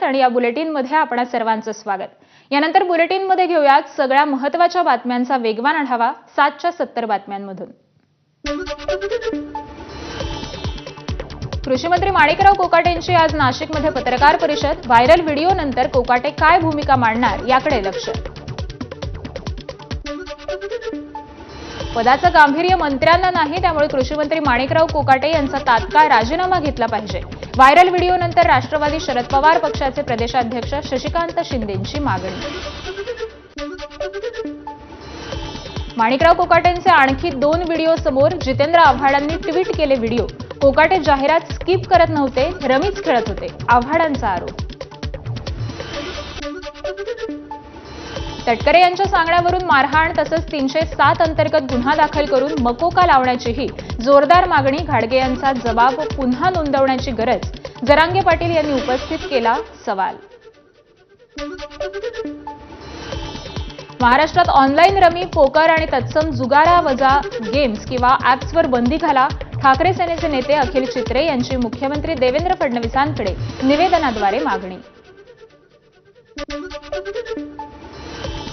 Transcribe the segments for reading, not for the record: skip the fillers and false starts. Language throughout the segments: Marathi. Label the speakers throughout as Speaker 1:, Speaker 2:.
Speaker 1: ऐकूयात आणि या बुलेटिनमध्ये आपणा सर्वांचं स्वागत। यानंतर बुलेटिनमध्ये घेऊयात सगळ्या महत्त्वाच्या बातम्यांचा वेगवान आढावा 7च्या 70 बातम्यांमधून। कृषी मंत्री माणिकराव कोकाटेंची आज नाशिकमध्ये पत्रकार परिषद। व्हायरल व्हिडिओ नंतर कोकाटे काय भूमिका मांडणार याकडे लक्ष। पदाचं गांभीर्य मंत्र्यांना नाही, त्यामुळे कृषी मंत्री माणिकराव कोकाटे यांचा तात्काळ राजीनामा घेतला पाहिजे। व्हायरल व्हिडिओ नंतर राष्ट्रवादी शरद पवार पक्षाचे प्रदेशाध्यक्ष शशिकांत शिंदेंची मागणी। माणिकराव कोकाटेंचे आणखी 2 व्हिडिओ समोर। जितेंद्र आव्हाडांनी ट्विट केले व्हिडिओ। कोकाटे जाहिरात स्किप करत नव्हते, रमीच खेळत होते, आव्हाडांचा आरोप। तटकरे यांच्या सांगण्यावरून मारहाण तसंच 307 अंतर्गत गुन्हा दाखल करून मकोका लावण्याचीही जोरदार मागणी। घाडगे यांचा जबाब पुन्हा नोंदवण्याची गरज। जरांगे पाटील यांनी उपस्थित केला सवाल। महाराष्ट्रात ऑनलाईन रमी, पोकर आणि तत्सम जुगारा वजा गेम्स किंवा ॲप्सवर बंदी घाला। ठाकरे सेनेचे नेते अखिल चित्रे यांची मुख्यमंत्री देवेंद्र फडणवीसांकडे निवेदनाद्वारे मागणी।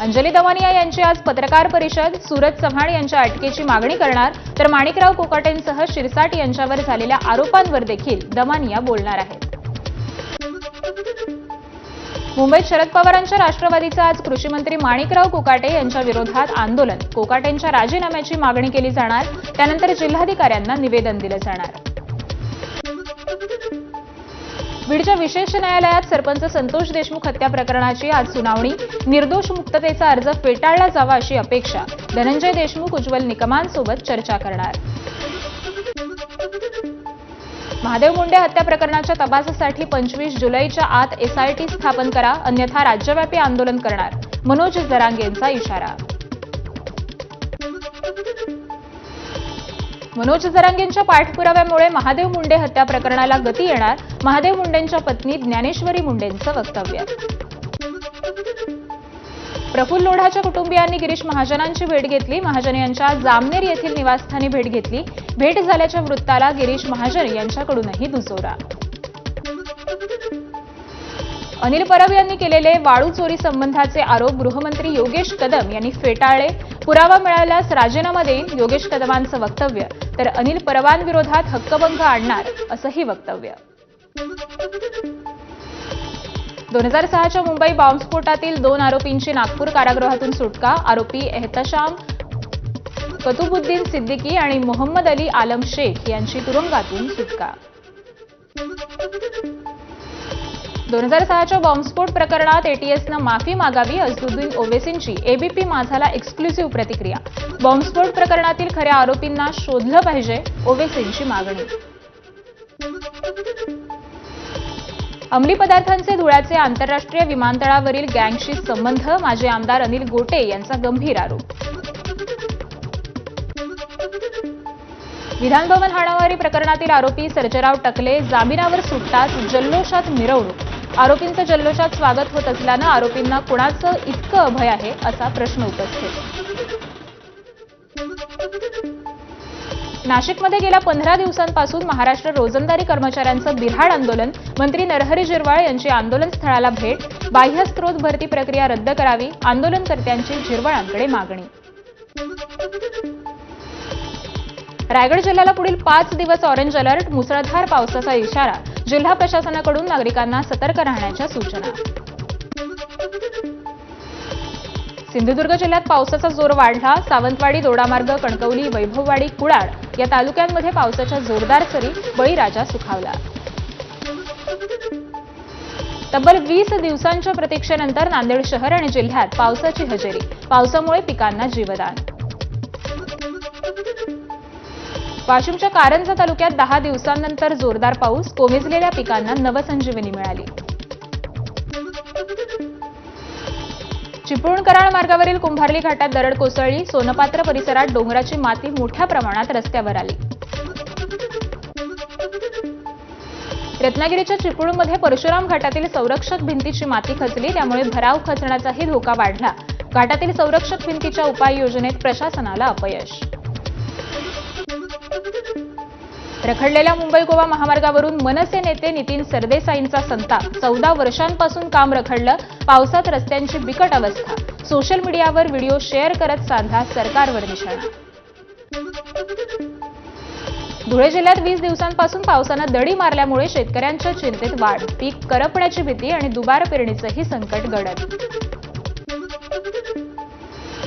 Speaker 1: अंजली दमानिया यांची आज पत्रकार परिषद। सूरज चव्हाण यांच्या अटकेची मागणी करणार, तर माणिकराव कोकाटेंसह शिरसाट यांच्यावर झालेल्या आरोपांवर देखील दमानिया बोलणार आहेत। मुंबईत शरद पवारांच्या राष्ट्रवादीचा आज कृषी मंत्री माणिकराव कोकाटे यांच्या विरोधात आंदोलन। कोकाटेंच्या राजीनाम्याची मागणी केली जाणार, त्यानंतर जिल्हाधिकाऱ्यांना निवेदन दिलं जाणार। बीडच्या विशेष न्यायालयात सरपंच संतोष देशमुख हत्या प्रकरणाची आज सुनावणी। निर्दोष मुक्ततेचा अर्ज फेटाळला जावा अशी अपेक्षा। धनंजय देशमुख उज्ज्वल निकमांसोबत चर्चा करणार। महादेव मुंडे हत्या प्रकरणाच्या तपासासाठी 25 जुलैच्या आत एसआयटी स्थापन करा, अन्यथा राज्यव्यापी आंदोलन करणार। मनोज जरांगेंचा इशारा। मनोज जरांगेंच्या पाठपुराव्यामुळे महादेव मुंडे हत्या प्रकरणाला गती येणार। महादेव मुंडेंच्या पत्नी ज्ञानेश्वरी मुंडेंचं वक्तव्य। प्रफुल्ल लोढाच्या कुटुंबियांनी गिरीश महाजनांची भेट घेतली। महाजन यांच्या जामनेर येथील निवासस्थानी भेट घेतली। भेट झाल्याच्या वृत्ताला गिरीश महाजन यांच्याकडूनही दुजोरा। अनिल परब यांनी केलेले वाळू चोरी संबंधाचे आरोप गृहमंत्री योगेश कदम यांनी फेटाळले। पुरावा मिळाल्यास राजीनामा देईन, योगेश कदमांचं वक्तव्य। तर अनिल परबांविरोधात हक्कभंग आणणार असंही वक्तव्य। 2006च्या मुंबई बॉम्बस्फोटातील 2 आरोपींची नागपूर कारागृहातून सुटका। आरोपी एहतशाम कतुबुद्दीन सिद्दीकी आणि मोहम्मद अली आलम शेख यांची तुरुंगातून सुटका। 2006च्या बॉम्बस्फोट प्रकरणात एटीएसनं माफी मागावी, अझदुद्दीन ओवेसींची एबीपी माझाला एक्सक्लुसिव्ह प्रतिक्रिया। बॉम्बस्फोट प्रकरणातील खऱ्या आरोपींना शोधलं पाहिजे, ओवेसींची मागणी। अंमली पदार्थांचे धुळ्याचे आंतरराष्ट्रीय विमानतळावरील गँगशी संबंध। माजी आमदार अनिल गोटे यांचा गंभीर आरोप। विधानभवन हाणामारी प्रकरणातील आरोपी सर्जेराव टकले जामिनावर सुटताच जल्लोषात मिरवणूक। आरोपींचं जल्लोषात स्वागत होत असल्यानं आरोपींना कुणाचं इतकं अभय आहे असा प्रश्न उपस्थित। नाशिकमध्ये गेल्या 15 दिवसांपासून महाराष्ट्र रोजंदारी कर्मचाऱ्यांचं बिऱ्हाड आंदोलन। मंत्री नरहरी झिरवाळ यांची आंदोलन स्थळाला भेट। बाह्यस्त्रोत भरती प्रक्रिया रद्द करावी, आंदोलनकर्त्यांची झिरवाळांकडे मागणी। रायगड जिल्ह्याला पुढील 5 दिवस ऑरेंज अलर्ट। मुसळधार पावसाचा इशारा। जिल्हा प्रशासनाकडून नागरिकांना सतर्क राहण्याच्या सूचना। सिंधुदुर्ग जिल्ह्यात पावसाचा जोर वाढला। सावंतवाडी, दोडामार्ग, कणकवली, वैभववाडी, कुडाळ या तालुक्यांमध्ये पावसाच्या जोरदार सरी। बळीराजा सुखावला। तब्बल 20 दिवसांच्या प्रतीक्षेनंतर नांदेड शहर आणि जिल्ह्यात पावसाची हजेरी। पावसामुळे पिकांना जीवदान। वाशिमच्या कारंजा तालुक्यात 10 दिवसांनंतर जोरदार पाऊस। कोमेजलेल्या पिकांना नवसंजीवनी मिळाली। चिपळूण कराड मार्गावरील कुंभारली घाटात दरड कोसळली। सोनपात्र परिसरात डोंगराची माती मोठ्या प्रमाणात रस्त्यावर आली। रत्नागिरीच्या चिपळूणमध्ये परशुराम घाटातील संरक्षक भिंतीची माती खचली, त्यामुळे भराव खचण्याचाही धोका वाढला। घाटातील संरक्षक भिंतीच्या उपाययोजनेत प्रशासनाला अपयश। रखडलेल्या मुंबई गोवा महामार्गावरून मनसे नेते नितीन सरदेसाईंचा संताप. 14 वर्षांपासून काम रखडलं, पावसात रस्त्यांची बिकट अवस्था. सोशल मीडियावर व्हिडिओ शेअर करत साधला सरकारवर निशाणा. धुळे जिल्ह्यात 20 दिवसांपासून पावसानं दडी मारल्यामुळे शेतकऱ्यांच्या चिंतेत वाढ. पीक करपण्याची भीती आणि दुबार पेरणीचंही संकट गडद.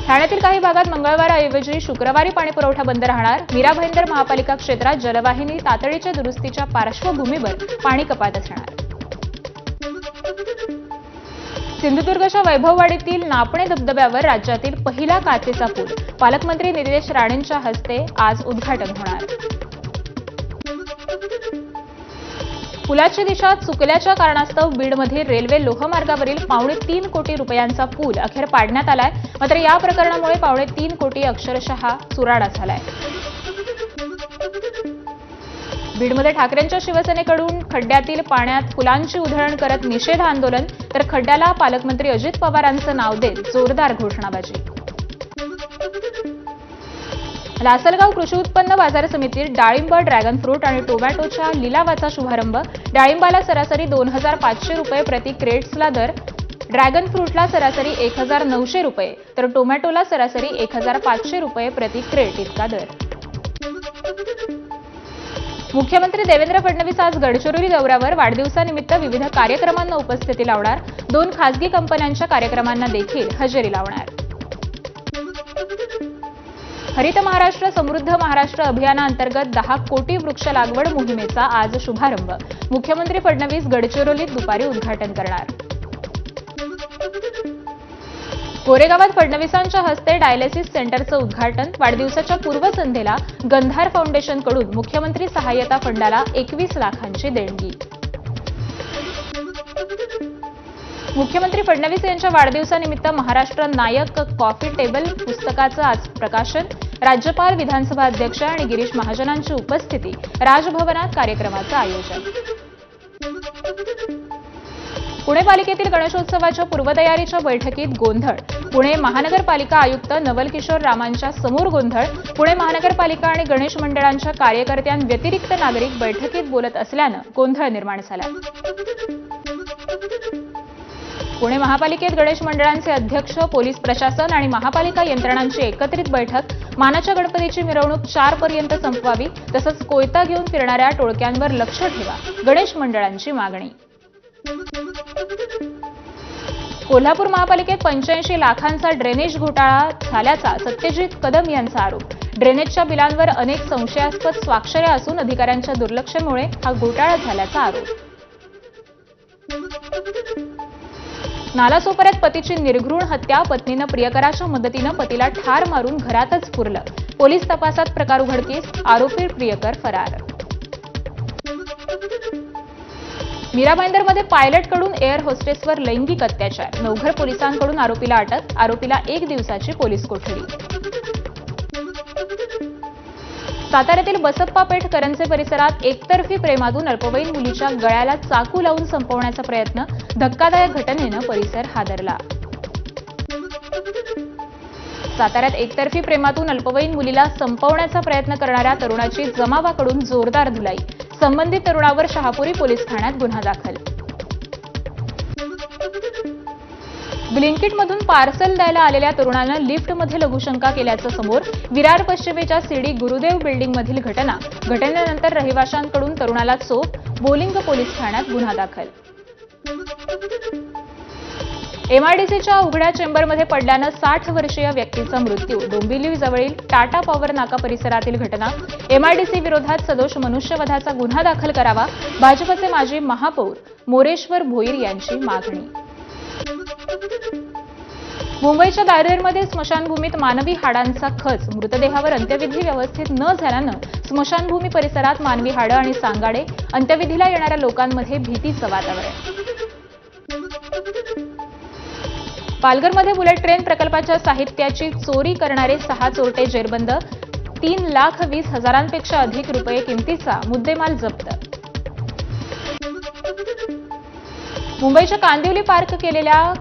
Speaker 1: ठाण्यातील काही भागात मंगळवारऐवजी शुक्रवारी पाणीपुरवठा बंद राहणार. मीरा भाईंदर महापालिका क्षेत्रात जलवाहिनी तातडीच्या दुरुस्तीच्या पार्श्वभूमीवर पाणी कपात असणार. सिंधुदुर्गच्या वैभववाडीतील नापणे धबधब्यावर राज्यातील पहिला काचेचा पूल. पालकमंत्री निलेश राणेंच्या हस्ते आज उद्घाटन होणार. पुलाची दिशा चुकल्याच्या कारणास्तव बीडमधील रेल्वे लोहमार्गावरील 3.25 कोटी रुपयांचा पूल अखेर पाडण्यात आलाय. मात्र या प्रकरणामुळे 3.25 कोटी अक्षरशः चुराडा झालाय. बीडमध्ये ठाकरेंच्या शिवसेनेकडून खड्ड्यातील पाण्यात फुलांची उधळण करत निषेध आंदोलन, तर खड्ड्याला पालकमंत्री अजित पवारांचं नाव देत जोरदार घोषणाबाजी. लासलगाव कृषी उत्पन्न बाजार समितीत डाळिंब, ड्रॅगन फ्रूट आणि टोमॅटोच्या लिलावाचा शुभारंभ. डाळिंबाला सरासरी 2,500 रुपये प्रति क्रेट्सला दर, ड्रॅगन फ्रूटला सरासरी 1,900 रुपये, तर टोमॅटोला सरासरी 1,500 रुपये प्रति क्रेट इतका दर. मुख्यमंत्री देवेंद्र फडणवीस आज गडचिरोली दौऱ्यावर. वाढदिवसानिमित्त विविध कार्यक्रमांना उपस्थिती लावणार. 2 खासगी कंपन्यांच्या कार्यक्रमांना देखील हजेरी लावणार. हरित महाराष्ट्र समृद्ध महाराष्ट्र अभियानाअंतर्गत 10 कोटी वृक्ष लागवड मोहिमेचा आज शुभारंभ. मुख्यमंत्री फडणवीस गडचिरोलीत दुपारी उद्घाटन करणार. कोरेगावात फडणवीसांच्या हस्ते डायलिसिस सेंटरचं उद्घाटन. वाढदिवसाच्या पूर्वसंध्येला गंधार फाउंडेशनकडून मुख्यमंत्री सहाय्यता फंडाला 21 लाखांची देणगी. मुख्यमंत्री फडणवीस यांच्या वाढदिवसानिमित्त महाराष्ट्र नायक कॉफी टेबल पुस्तकाचं आज प्रकाशन. राज्यपाल, विधानसभा अध्यक्ष आणि गिरीश महाजनांची उपस्थिती. राजभवनात कार्यक्रमाचं आयोजन. पुणे पालिकेतील गणेशोत्सवाच्या पूर्वतयारीच्या बैठकीत गोंधळ. पुणे महानगरपालिका आयुक्त नवल किशोर रामांच्या समोर गोंधळ. पुणे महानगरपालिका आणि गणेश मंडळांच्या कार्यकर्त्यांव्यतिरिक्त नागरिक बैठकीत बोलत असल्यानं गोंधळ निर्माण झाला. पुणे महापालिकेत गणेश मंडळांचे अध्यक्ष, पोलीस प्रशासन आणि महापालिका यंत्रणांची एकत्रित बैठक. मानाच्या गणपतीची मिरवणूक 4 पर्यंत संपवावी, तसंच कोयता घेऊन फिरणाऱ्या टोळक्यांवर लक्ष ठेवा, गणेश मंडळांची मागणी. कोल्हापूर महापालिकेत 85 लाखांचा ड्रेनेज घोटाळा झाल्याचा सत्यजित कदम यांचा आरोप. ड्रेनेजच्या बिलांवर अनेक संशयास्पद स्वाक्षऱ्या असून अधिकाऱ्यांच्या दुर्लक्षामुळे हा घोटाळा झाल्याचा आरोप. नालासोपाऱ्यात पतीची निर्घृण हत्या. पत्नीनं प्रियकराच्या मदतीनं पतीला ठार मारून घरातच पुरलं. पोलीस तपासात प्रकार उघडकीस. आरोपी प्रियकर फरार. मीरा भाईंदरमध्ये पायलटकडून एअर होस्टेसवर लैंगिक अत्याचार. नवघर पोलिसांकडून आरोपीला अटक. आरोपीला 1 दिवसाची पोलीस कोठडी. साताऱ्यातील बसप्पा पेठ करंजे परिसरात एकतर्फी प्रेमातून अल्पवयीन मुलीच्या गळ्याला चाकू लावून संपवण्याचा प्रयत्न. धक्कादायक घटनेनं परिसर हादरला. साताऱ्यात एकतर्फी प्रेमातून अल्पवयीन मुलीला संपवण्याचा प्रयत्न करणाऱ्या तरुणाची जमावाकडून जोरदार धुलाई. संबंधित तरुणावर शहापुरी पोलीस ठाण्यात गुन्हा दाखल. ब्लिंकिटमधून पार्सल द्यायला आलेल्या तरुणानं लिफ्टमध्ये लघुशंका केल्याचं समोर. विरार पश्चिमेच्या सीडी गुरुदेव बिल्डिंगमधील घटना. घटनेनंतर रहिवाशांकडून तरुणाला चोप. बोलिंग पोलीस ठाण्यात गुन्हा दाखल. एमआयडीसीच्या उघड्या चेंबरमध्ये पडल्यानं 60 वर्षीय व्यक्तीचा मृत्यू. डोंबिवलीजवळील टाटा पॉवर नाका परिसरातील घटना. एमआयडीसी विरोधात सदोष मनुष्यवधाचा गुन्हा दाखल करावा. भाजपचे माजी महापौर मोरेश्वर भोईर यांची मागणी. मुंबईच्या दादरमध्ये स्मशानभूमीत मानवी हाडांचा खच. मृतदेहावर अंत्यविधी व्यवस्थित न झाल्यानं स्मशानभूमी परिसरात मानवी हाडं आणि सांगाडे. अंत्यविधीला येणाऱ्या लोकांमध्ये भीतीचं वातावरण. पालघरमध्ये बुलेट ट्रेन प्रकल्पाच्या साहित्याची चोरी करणारे 6 चोरटे जेरबंद. 3,20,000पेक्षा अधिक रुपये किमतीचा मुद्देमाल जप्त. मुंबईच्या कांदिवली पार्क केलेल्या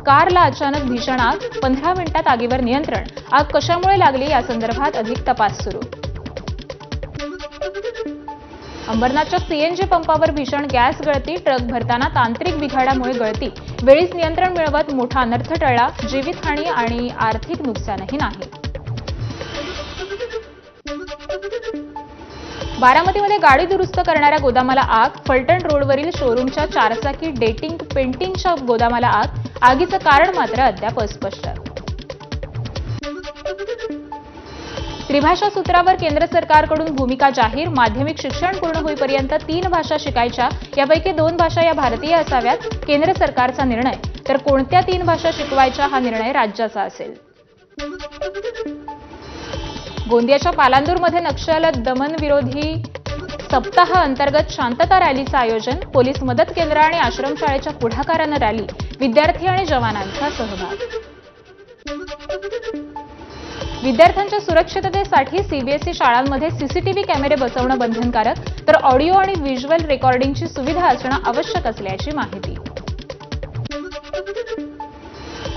Speaker 1: कारला अचानक भीषण आग. 15 मिनिटात आगीवर नियंत्रण. आग कशामुळे लागली यासंदर्भात अधिक तपास सुरू. अंबरनाथच्या सीएनजी पंपावर भीषण गॅस गळती, ट्रक भरताना तांत्रिक बिघाडामुळे गळती, वेळीच नियंत्रण मिळवत मोठा अनर्थ टळला, जीवितहानी आणि आर्थिक नुकसानही नाही. बारामतीमध्ये गाडी दुरुस्त करणाऱ्या गोदामाला आग, फलटण रोडवरील शोरूमच्या चारचाकी डेटिंग पेंटिंगच्या गोदामाला आग, आगीचं कारण मात्र अद्याप अस्पष्ट. त्रिभाषा सूत्रावर केंद्र सरकारकडून भूमिका जाहीर, माध्यमिक शिक्षण पूर्ण होईपर्यंत 3 भाषा शिकायच्या, यापैकी 2 भाषा या भारतीय असाव्यात, केंद्र सरकारचा निर्णय. तर कोणत्या 3 भाषा शिकवायच्या हा निर्णय राज्याचा असेल. गोंदियाच्या पालांदूरमध्ये नक्षल दमन विरोधी सप्ताह अंतर्गत शांतता रॅलीचं आयोजन, पोलीस मदत केंद्र आणि आश्रमशाळेच्या पुढाकारानं रॅली, विद्यार्थी आणि जवानांचा सहभाग. विद्यार्थ्यांच्या सुरक्षिततेसाठी सीबीएसई शाळांमध्ये सीसीटीव्ही कॅमेरे बसवणं बंधनकारक, तर ऑडिओ आणि व्हिज्युअल रेकॉर्डिंगची सुविधा असणं आवश्यक असल्याची माहिती.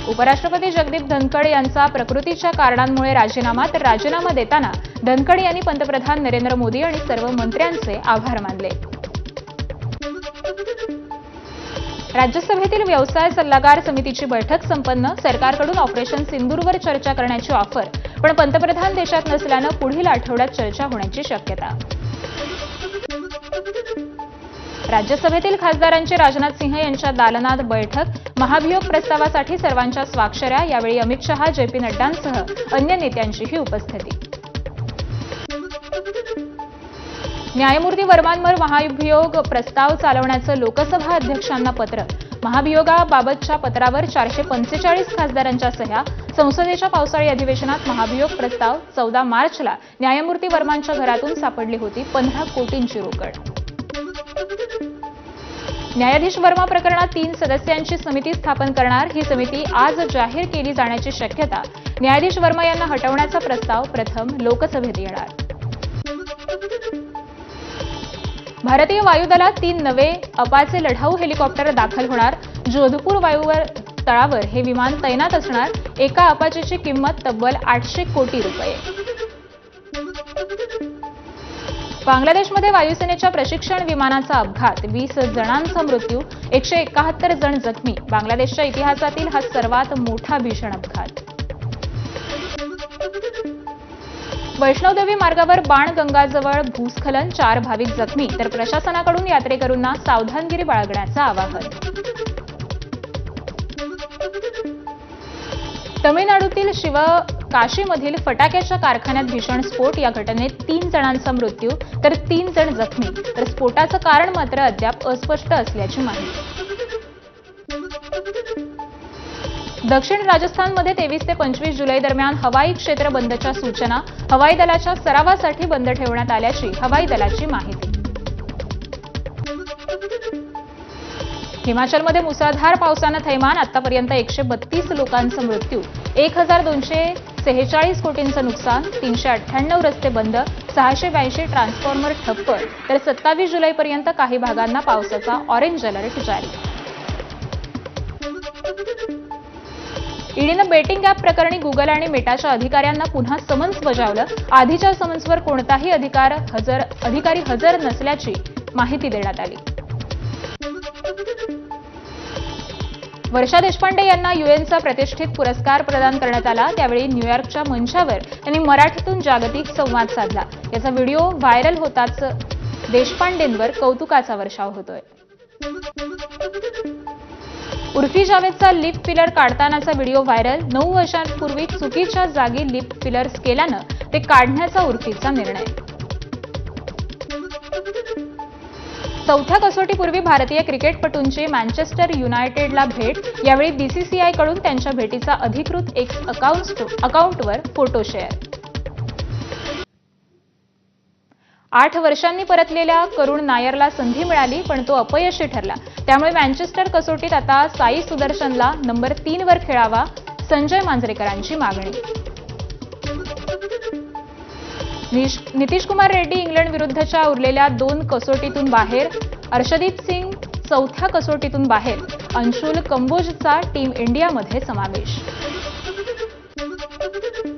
Speaker 1: उपराष्ट्रपती जगदीप धनखड यांचा प्रकृतीच्या कारणांमुळे राजीनामा, तर राजीनामा देताना धनखड यांनी पंतप्रधान नरेंद्र मोदी आणि सर्व मंत्र्यांचे आभार मानले. राज्यसभेतील व्यवसाय सल्लागार समितीची बैठक संपन्न, सरकारकडून ऑपरेशन सिंदूरवर चर्चा करण्याची ऑफर, पण पंतप्रधान देशात नसल्यानं पुढील आठवड्यात चर्चा होण्याची शक्यता. राज्यसभेतील खासदारांची राजनाथ सिंह यांच्या दालनात बैठक, महाभियोग प्रस्तावासाठी सर्वांच्या स्वाक्षऱ्या, यावेळी अमित शहा, जेपी नड्डांसह अन्य नेत्यांचीही उपस्थिती. न्यायमूर्ती वर्मांवर महाभियोग प्रस्ताव चालवण्याचं लोकसभा अध्यक्षांना पत्र, महाभियोगाबाबतच्या पत्रावर 445 खासदारांच्या सह्या, संसदेच्या पावसाळी अधिवेशनात महाभियोग प्रस्ताव 14 मार्चला न्यायमूर्ती वर्मांच्या घरातून सापडली होती 15 कोटींची रोकड. न्यायाधीश वर्मा प्रकरणात 3 सदस्यांची समिती स्थापन करणार, ही समिती आज जाहीर केली जाण्याची शक्यता. न्यायाधीश वर्मा यांना हटवण्याचा प्रस्ताव प्रथम लोकसभेत येणार. भारतीय वायुदलात 3 नवे अपाचे लढाऊ हेलिकॉप्टर दाखल होणार, जोधपूर वायुवर तळावर हे विमान तैनात असणार, एका अपाचेची किंमत तब्बल 800 कोटी रुपये. बांगलादेशमध्ये वायुसेनेच्या प्रशिक्षण विमानाचा अपघात, 20 जणांचा मृत्यू, 171 जण जखमी, बांगलादेशच्या इतिहासातील हा सर्वात मोठा भीषण अपघात. वैष्णोदेवी मार्गावर बाणगंगाजवळ भूस्खलन, 4 भाविक जखमी, तर प्रशासनाकडून यात्रेकरूंना सावधानगिरी बाळगण्याचं आवाहन. तमिळनाडूतील शिवकाशीमधील फटाक्याच्या कारखान्यात भीषण स्फोट, या घटनेत 3 जणांचा मृत्यू तर 3 जण जखमी, तर स्फोटाचं कारण मात्र अद्याप अस्पष्ट असल्याची माहिती. दक्षिण राजस्थानमध्ये 23 ते 25 जुलै दरम्यान हवाई क्षेत्र बंदच्या सूचना, हवाई दलाच्या सरावासाठी बंद ठेवण्यात आल्याची हवाई दलाची माहिती. हिमाचलमध्ये मुसळधार पावसानं थैमान, आतापर्यंत 132 लोकांचा मृत्यू, 1246 कोटींचं नुकसान, 398 रस्ते बंद, 682 ट्रान्सफॉर्मर ठप्प, तर 27 जुलैपर्यंत काही भागांना पावसाचा ऑरेंज अलर्ट जारी. ईडीनं बेटिंग ॲप प्रकरणी गुगल आणि मेटाच्या अधिकाऱ्यांना पुन्हा समन्स बजावलं, आधीच्या समन्सवर कोणताही अधिकारी हजर नसल्याची माहिती देण्यात आली. वर्षा देशपांडे यांना यूएनचा प्रतिष्ठित पुरस्कार प्रदान करण्यात आला, त्यावेळी न्यूयॉर्कच्या मंचावर त्यांनी मराठीतून जागतिक संवाद साधला. याचा व्हिडिओ व्हायरल होताच देशपांडेंवर कौतुकाचा वर्षाव होतोय. उर्फी जावेदचा लिप फिलर काढतानाचा व्हिडिओ व्हायरल, 9 वर्षांपूर्वी चुकीच्या जागी लिप फिलर्स केल्यानं ते काढण्याचा उर्फीचा निर्णय. 4थ्या कसोटीपूर्वी भारतीय क्रिकेटपटूंची मँचेस्टर युनायटेडला भेट, यावेळी बीसीसीआयकडून त्यांच्या भेटीचा अधिकृत एक्स अकाउंटवर फोटो शेअर. 8 वर्षांनी परतलेल्या करुण नायरला संधी मिळाली, पण तो अपयशी ठरला. त्यामुळे मँचेस्टर कसोटीत आता साई सुदर्शनला नंबर 3 वर खेळावा, संजय मांजरेकरांची मागणी. नितीश कुमार रेड्डी इंग्लंड विरुद्धच्या उरलेल्या 2 कसोटीतून बाहेर, अर्शदीप सिंग 4थ्या कसोटीतून बाहेर, अंशुल कंबोजचा टीम इंडियामध्ये समावेश.